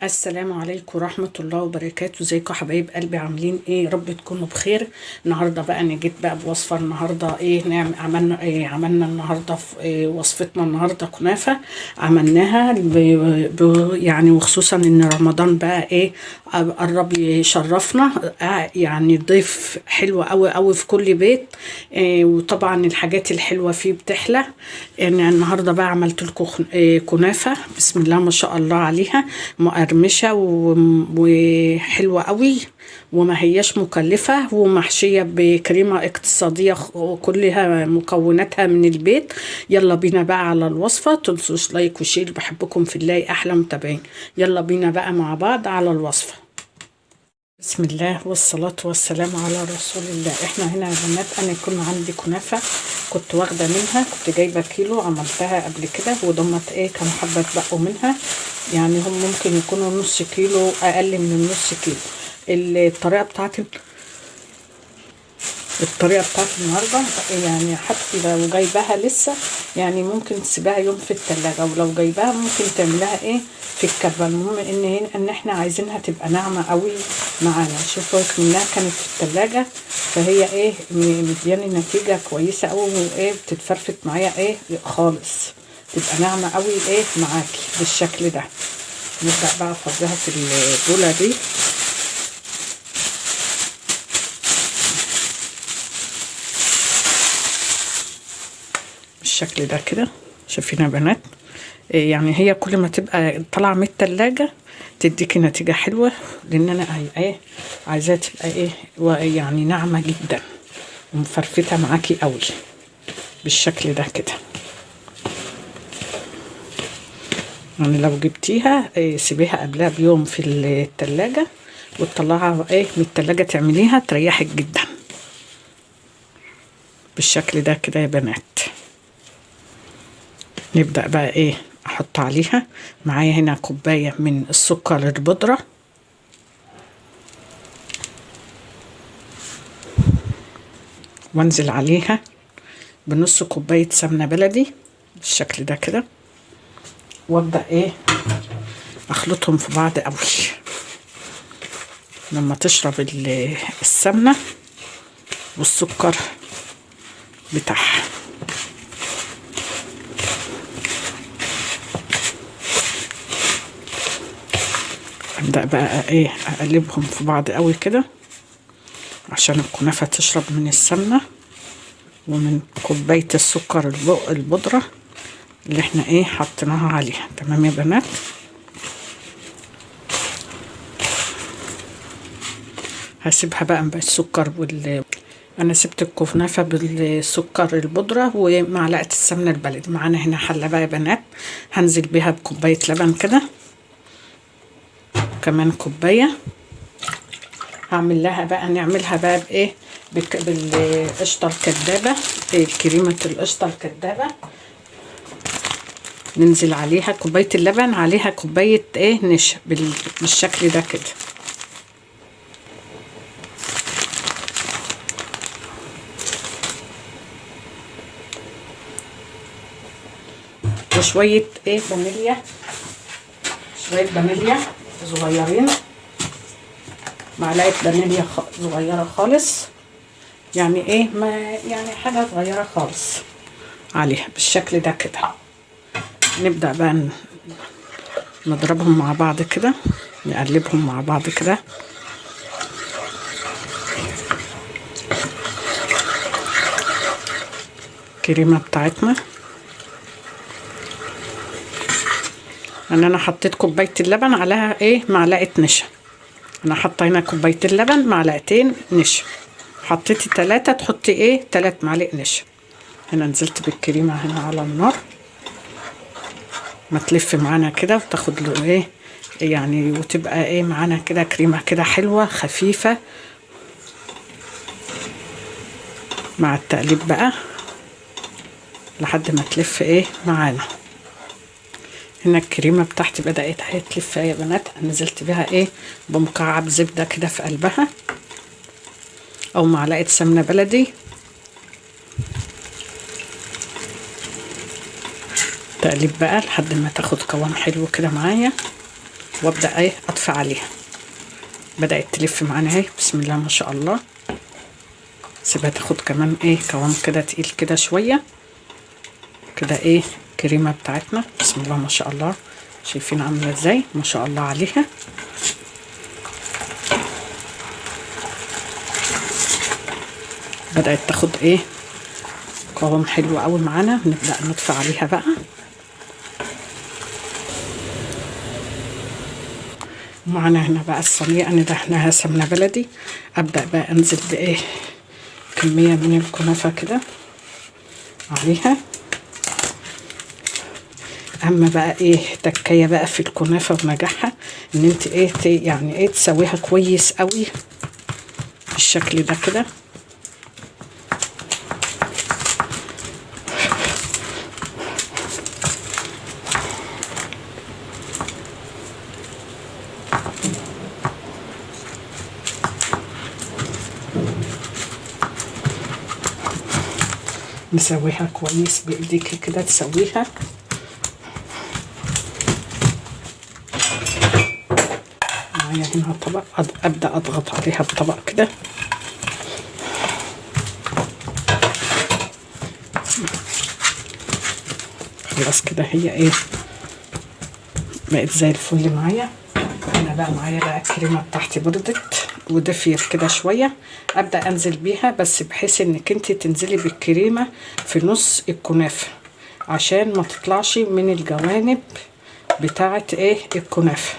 السلام عليكم ورحمة الله وبركاته. ازيكم يا حبايب قلبي؟ عاملين ايه؟ يا رب تكونوا بخير. النهارده بقى انا جيت بقى بوصفة. النهارده ايه نعمل؟ عملنا النهارده في وصفتنا النهارده كنافة. عملناها يعني وخصوصا ان رمضان بقى ايه قرب يشرفنا. يعني ضيف حلو قوي قوي في كل بيت. وطبعا الحاجات الحلوة فيه بتحلى. يعني النهارده بقى عملت لكم كنافة بسم الله ما شاء الله عليها، مقرمشة وحلوة قوي، وما هياش مكلفة، ومحشية بكريمة اقتصادية وكلها مكوناتها من البيت. يلا بينا بقى على الوصفة. تنسوش لايك وشير، بحبكم في الله أحلى متابعين. يلا بينا بقى مع بعض على الوصفة. بسم الله والصلاة والسلام على رسول الله. احنا هنا يا بنات انا يكون عندي كنافة كنت واخدة منها، كنت جايبة كيلو عملتها قبل كده، وضمت ايه كانوا حبة بقوا منها. يعني هم ممكن يكونوا نص كيلو، اقل من النص كيلو. الطريقة بتاعت النهاردة يعني حتى لو جايباها لسه، يعني ممكن تسيبها يوم في التلاجة، ولو جايباها ممكن تعملها ايه في الكبة. المهم ان احنا عايزينها تبقى ناعمة قوي معانا. شوفوا منها كانت في التلاجة، فهي ايه مدياني نتيجة كويسة قوي، وايه بتتفرفت معايا ايه خالص، تبقى ناعمة قوي ايه معاكي بالشكل ده. نبدأ بقى افضيها في البولة دي. بالشكل ده كده، شايفين يا بنات؟ يعني هي كل ما تبقى طالعه من التلاجة تديكي نتيجة حلوة، لان انا ايه عايزاها تبقى ايه يعني ناعمة جدا ومفرفتة معاكي قوي بالشكل ده كده. يعني لو جبتيها سيبيها قبلها بيوم في التلاجة، وتطلعها ايه من التلاجة تعمليها تريحك جدا بالشكل ده كده يا بنات. نبدأ بقى ايه احط عليها. معايا هنا كوباية من السكر البودرة، وانزل عليها بنص كوباية سمنة بلدي بالشكل ده كده، وابدأ ايه اخلطهم في بعض قوي. لما تشرب السمنة والسكر بتاعها، ابدأ بقى ايه اقلبهم في بعض قوي كده عشان الكنافة تشرب من السمنة ومن كوباية السكر البودرة اللي احنا ايه حطيناها عليها. تمام يا بنات؟ هسيبها بقى بالسكر انا سبت الكنافة بالسكر البودرة ومعلقة السمنة البلدي. معانا هنا حلة بقى يا بنات، هنزل بيها بكوباية لبن كده، كمان كوباية. نعملها بقى بايه بالقشطة الكدابة، كريمة القشطة الكدابة. ننزل عليها كوباية اللبن، عليها كوباية ايه نشا بالشكل ده كده. وشوية ايه فانيليا، شوية فانيليا صغيرين، معلقة فانيليا صغيرة خالص، يعني ايه ما يعني حاجة صغيرة خالص عليها بالشكل ده كده. نبدأ بقى نضربهم مع بعض كده، نقلبهم مع بعض كده. الكريمة بتاعتنا انا حطيت كوباية اللبن عليها ايه معلقة نشا. انا حاطه هنا كوبايه اللبن معلقتين نشا، حطيتي 3 تحطي ايه 3 معالق نشا. هنا نزلت بالكريمه هنا على النار، ما تلف معانا كده وتاخد له ايه يعني، وتبقى ايه معانا كده كريمه كده حلوه خفيفه مع التقليب بقى لحد ما تلف ايه معانا. هنا الكريمه بتاعتي بدات تلف يا بنات. نزلت بها ايه بمكعب زبده كده في قلبها، او معلقه سمنه بلدي. تقليب بقى لحد ما تاخد قوام حلو كده معايا. وابدا ايه اطفي عليها. بدات تلف معانا اهي، بسم الله ما شاء الله. سيبها تاخد كمان ايه قوام كده تقيل كده شويه كده. ايه الكريمه بتاعتنا بسم الله ما شاء الله، شايفين عامله ازاي ما شاء الله عليها. بدات تاخد ايه قوام حلو قوي معانا. نبدا نطفي عليها بقى. معانا هنا بقى الصينيه انا دهناها سمنه بلدي. ابدا بقى انزل بايه كميه من الكنافه كده عليها. اما بقى ايه تكايه بقى في الكنافه ونجاحها ان انت ايه يعني ايه تسويها كويس قوي بالشكل ده كده. نسويها كويس بايديكي كده تسويها. معايا هنا طبق ابدا اضغط عليها بطبق كده. خلاص كده هي ايه بقت زي الفل معايا. انا بقى معايا بقى الكريمه بتاعتي بردت ودفيت كده شويه. ابدا انزل بيها بس بحيث انك انت تنزلي بالكريمه في نص الكنافه عشان ما تطلعش من الجوانب بتاعه ايه الكنافه.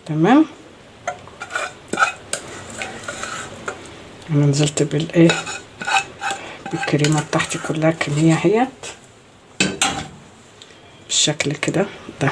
تمام. انا نزلت بالايه بالكريمه بتاعتي كلها كميه اهيت بالشكل كده ده،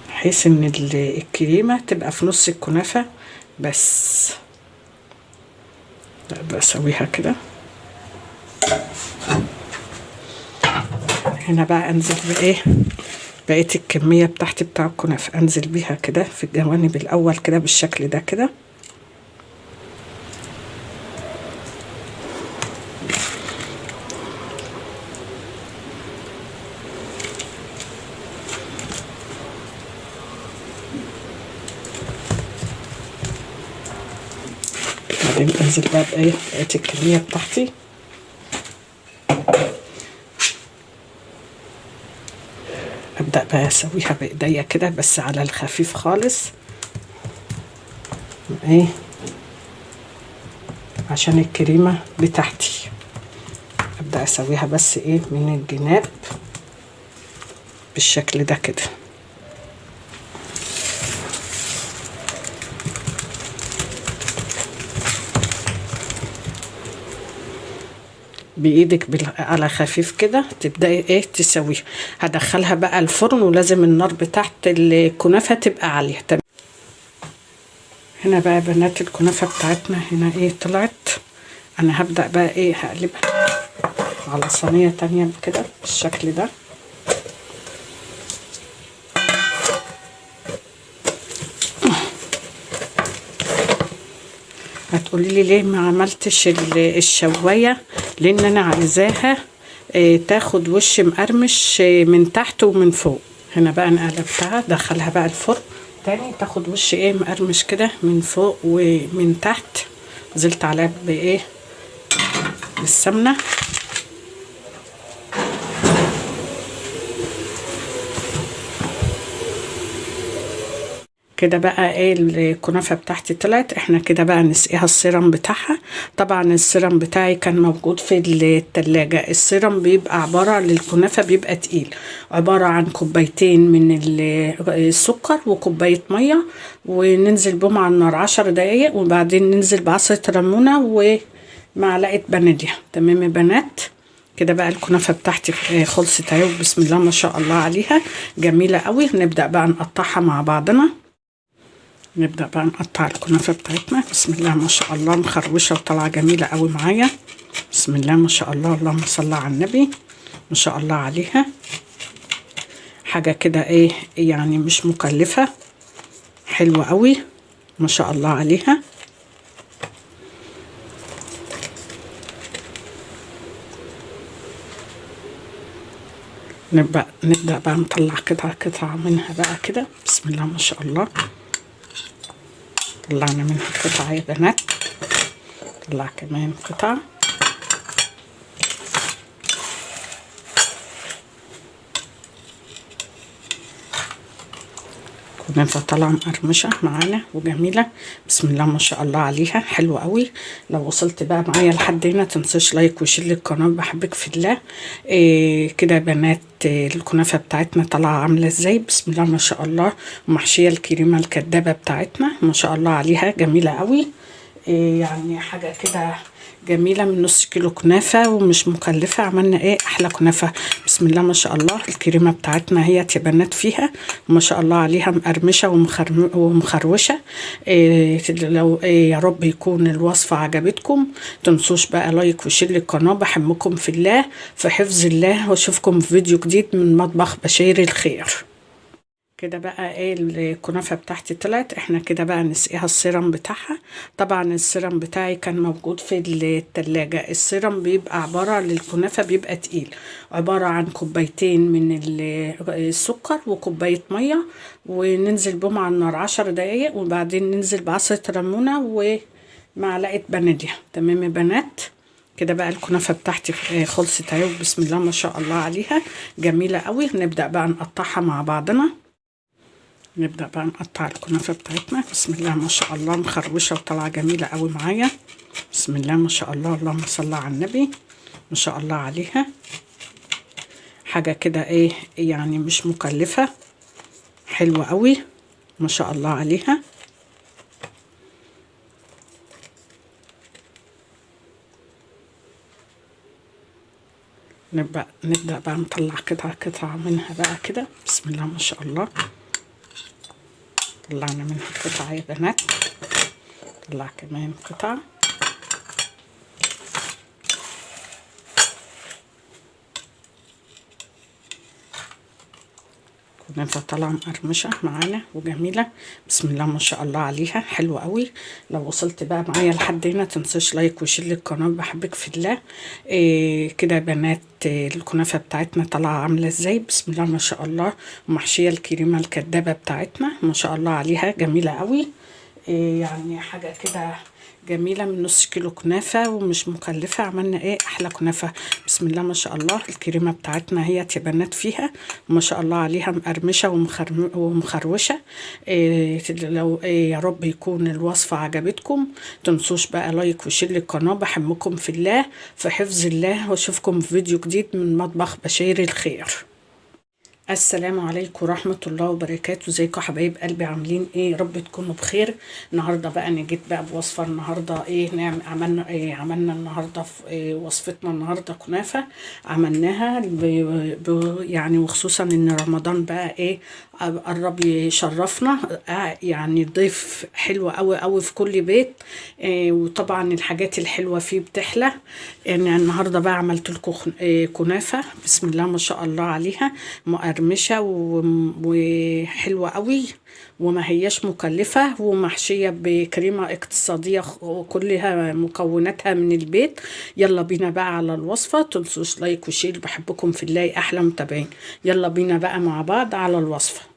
بحيث ان الكريمه تبقى في نص الكنافه بس. بسويها كده. هنا بقى انزل بايه بقيه الكميه بتاعتي بتاع الكنافه، انزل بيها كده في الجوانب الاول كده بالشكل ده كده. بعدين انزل بقى بايه بقيه الكميه بتاعتي. ابدا بقى اسويها بايديا كده بس على الخفيف خالص ايه عشان الكريمه بتاعتي. ابدا اسويها بس ايه من الجناب بالشكل ده كده. بايدك على خفيف كده تبداي ايه تسويها. هدخلها بقى الفرن ولازم النار بتاعت الكنافه تبقى عاليه. تمام. هنا بقى بنات الكنافه بتاعتنا هنا ايه طلعت. انا هبدا بقى ايه هقلبها على صينيه تانية كده بالشكل ده. هتقولي لي ليه ما عملتش الشوايه؟ لان انا عايزاها تاخد وش مقرمش من تحت ومن فوق. هنا بقى انا قلبتها دخلها بقى الفرن تاني تاخد وش ايه مقرمش كده من فوق ومن تحت. نزلت عليها بايه بالسمنه كده. بقى ايه الكنافه بتاعتي طلعت. احنا كده بقى نسقيها السيرم بتاعها. طبعا السيرم بتاعي كان موجود في التلاجة. السيرم بيبقى عباره للكنافه بيبقى تقيل، عباره عن كوبايتين من السكر وكوبايه ميه، وننزل بهم على النار 10 دقايق، وبعدين ننزل بعصره ليمونه ومعلقه فانيليا. تمام يا بنات. كده بقى الكنافه بتاعتي خلصت اهي بسم الله ما شاء الله عليها جميله قوي. نبدا بقى نقطعها مع بعضنا. نبدأ بقى نقطع الكنافة بتاعتنا بسم الله ما شاء الله مخروشة وطالعة جميلة قوي معايا. بسم الله ما شاء الله اللهم صل على النبي ما شاء الله عليها. حاجة كده ايه يعني مش مكلفة، حلوة قوي ما شاء الله عليها. نبدأ بقى نطلع قطعة منها بقى كده. بسم الله ما شاء الله. طلعنا منها قطعة يا بنات. طلع كمان قطعة. كنافة طالعة مقرمشة معانا وجميلة. بسم الله ما شاء الله عليها، حلوة قوي. لو وصلت بقى معايا لحد هنا تنساش لايك وشير للقناة، بحبك في الله. كده يا بنات الكنافة بتاعتنا طالعة عاملة ازاي. بسم الله ما شاء الله. ومحشية الكريمة الكدابة بتاعتنا ما شاء الله عليها، جميلة قوي. يعني حاجة كده جميلة، من نص كيلو كنافة ومش مكلفة. عملنا ايه احلى كنافة. بسم الله ما شاء الله. الكريمة بتاعتنا هي يا بنات فيها ما شاء الله عليها مقرمشة ومخروشة. لو يا رب يكون الوصفة عجبتكم، تنسوش بقى لايك وشير للقناة، بحبكم في الله، في حفظ الله، واشوفكم في فيديو جديد من مطبخ بشير الخير. كده بقى ايه الكنافه بتاعتي طلعت. احنا كده بقى نسقيها السيرم بتاعها. طبعا السيرم بتاعي كان موجود في التلاجة. السيرم بيبقى عباره للكنافه بيبقى تقيل، عباره عن كوبايتين من السكر وكوبايه ميه، وننزل بهم على النار 10 دقايق، وبعدين ننزل بعصره ليمونه ومعلقه فانيليا. تمام يا بنات. كده بقى الكنافه بتاعتي خلصت اهي، بسم الله ما شاء الله عليها، جميله قوي. نبدا بقى نقطعها مع بعضنا. نبدأ بقى نقطع الكنافة بتاعتنا. بسم الله ما شاء الله، مخروشة وطالعة جميلة قوي معايا. بسم الله ما شاء الله، اللهم صل على النبي، ما شاء الله عليها. حاجة كده ايه يعني مش مكلفة، حلوة قوي ما شاء الله عليها. نبدأ بقى نطلع قطعة منها بقى كده. بسم الله ما شاء الله. طلعنا منها قطعة يا بنات. طلع كمان قطعة. كنافة طالعة مقرمشة معانا وجميلة. بسم الله ما شاء الله عليها، حلوة قوي. لو وصلت بقى معايا لحد هنا تنساش لايك وشير للقناة، بحبك في الله. كده يا بنات الكنافة بتاعتنا طالعة عاملة ازاي. بسم الله ما شاء الله. ومحشية الكريمة الكدابة بتاعتنا ما شاء الله عليها، جميلة قوي. يعني حاجة كده جميلة، من نص كيلو كنافة ومش مكلفة. عملنا ايه احلى كنافة. بسم الله ما شاء الله. الكريمة بتاعتنا هي يا بنات فيها ما شاء الله عليها مقرمشة ومخروشة. لو يا رب يكون الوصفة عجبتكم، تنسوش بقى لايك وشير للقناة، بحبكم في الله، في حفظ الله، واشوفكم في فيديو جديد من مطبخ بشير الخير. السلام عليكم ورحمة الله وبركاته. ازيكم حبايب قلبي، عاملين ايه؟ رب تكونوا بخير. النهارده بقى انا جيت بقى بوصفه. النهارده ايه نعمل عملنا النهارده في وصفتنا النهارده كنافه. عملناها يعني، وخصوصا ان رمضان بقى ايه قرب يشرفنا. يعني ضيف حلو قوي قوي في كل بيت. وطبعا الحاجات الحلوه فيه بتحلى. يعني النهارده بقى عملت لكم كنافه بسم الله ما شاء الله عليها، مقرمشة وحلوة قوي، وما هياش مكلفة، ومحشية بكريمة اقتصادية وكلها مكوناتها من البيت. يلا بينا بقى على الوصفة. تنسوش لايك وشير، بحبكم في الله، أحلى متابعين. يلا بينا بقى مع بعض على الوصفة.